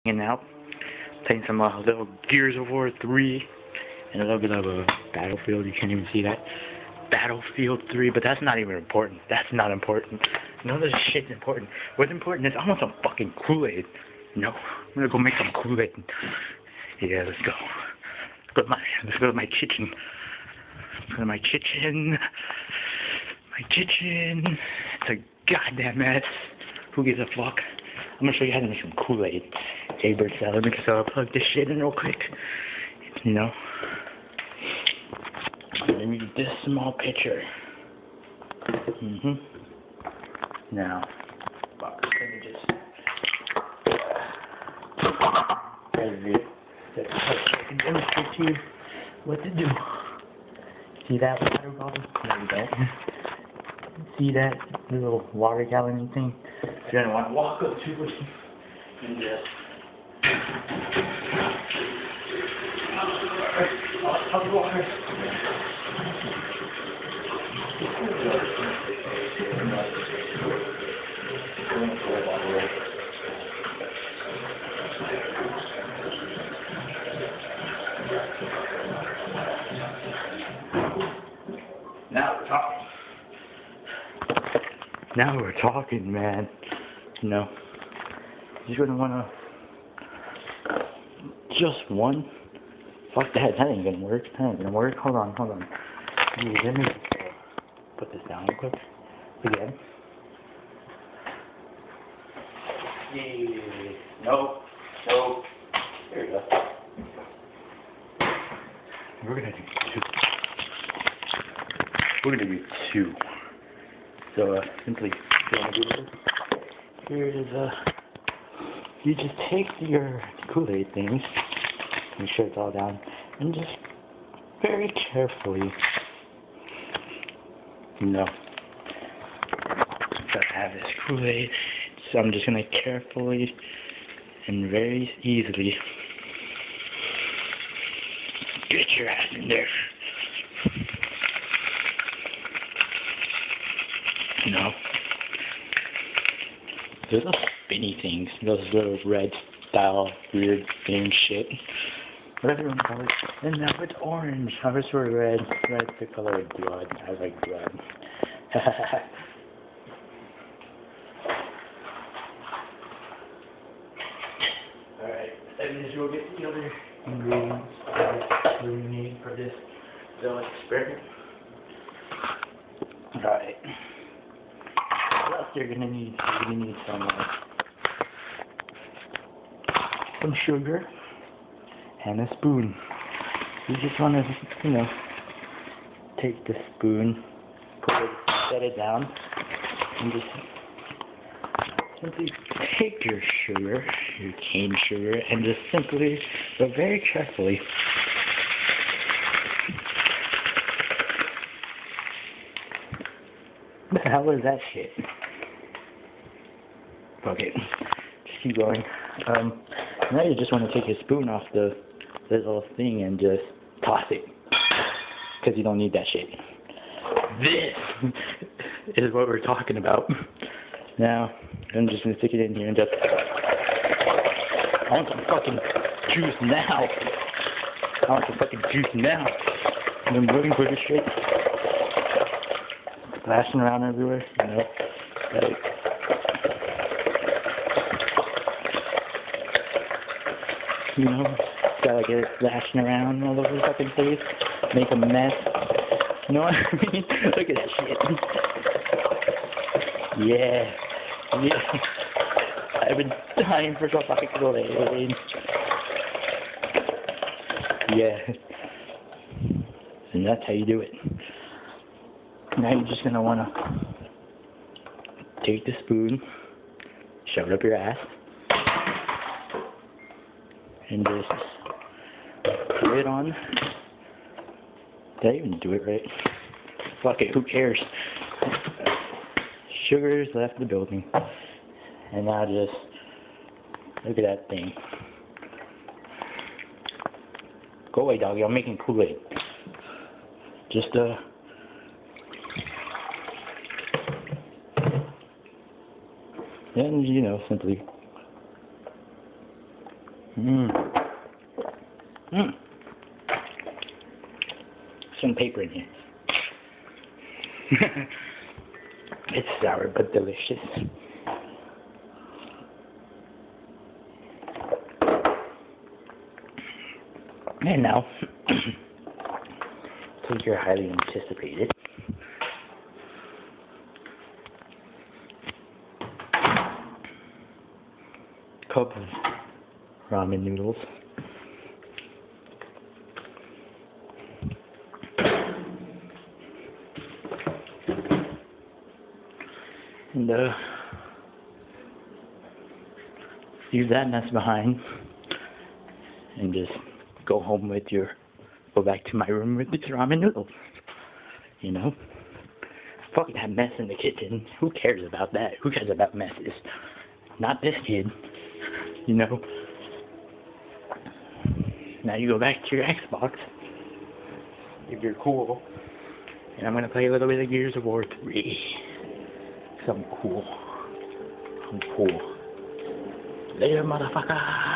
hanging out, playing some little Gears of War 3, and a little bit of a Battlefield. You can't even see that. Battlefield 3, but that's not even important. That's not important. None of this shit's important. What's important is I want some fucking Kool-Aid. No, I'm gonna go make some Kool-Aid. Yeah, let's go. Let's go to my kitchen. Let's go to my kitchen. My kitchen. It's a goddamn mess. Who gives a fuck? I'm gonna show you how to make some Kool-Aid. Hey, Bird Salad, let me just plug this shit in real quick. You know? Let me get this small pitcher. Now, fuck, let me just. I can demonstrate to you what to do. See that water bottle? There you go. See that little water gallon thing? You're gonna want to walk up to it and just. Hot water. Now we're talking, man. You know, you're gonna wanna just one. Fuck that. That ain't gonna work. That ain't gonna work. Hold on. Let me put this down real quick. Again. Yeah. Nope. There we go. We're gonna do two. So simply, here is you just take your Kool-Aid things, make sure it's all down, and just very carefully, I have this Kool-Aid, so I'm just gonna carefully and very easily get your ass in there. Those little spinny things, those little red style weird thing shit. Whatever you want to call it. And now it's orange. I wish it were red. Red's the color of blood. I like blood. Alright, and then we'll get the other ingredients that we need for this little experiment. Alright. What else you're gonna need? You're gonna need some sugar and a spoon. You just wanna, take the spoon, set it down, and just simply take your sugar, your cane sugar, and just simply, but very carefully, what the hell is that shit? Fuck it. Just keep going. Now you just want to take your spoon off the little thing and just toss it. Because you don't need that shit. This is what we're talking about. Now, I'm just going to stick it in here and just. I want some fucking juice now. And I'm looking for this shit. Splashing around everywhere. Like, gotta get it splashing around all over the fucking place, make a mess. You know what I mean? Look at that shit. Yeah. I've been dying for some fucking Kool-Aid. Yeah. And that's how you do it. Now you're just gonna wanna take the spoon, shove it up your ass, and just put it on. Did I even do it right? Fuck it, who cares? Sugar's left the building. And now just look at that thing. Go away, doggy, I'm making Kool-Aid. Just and simply Some paper in here. It's sour but delicious. And now, take your highly anticipated cup of ramen noodles. And leave that mess behind and just go back to my room with these ramen noodles. You know? Fuck that mess in the kitchen. Who cares about that? Who cares about messes? Not this kid. You know? Now you go back to your Xbox, if you're cool, and I'm gonna play a little bit of Gears of War 3. Cause I'm cool. I'm cool. Later, motherfucker!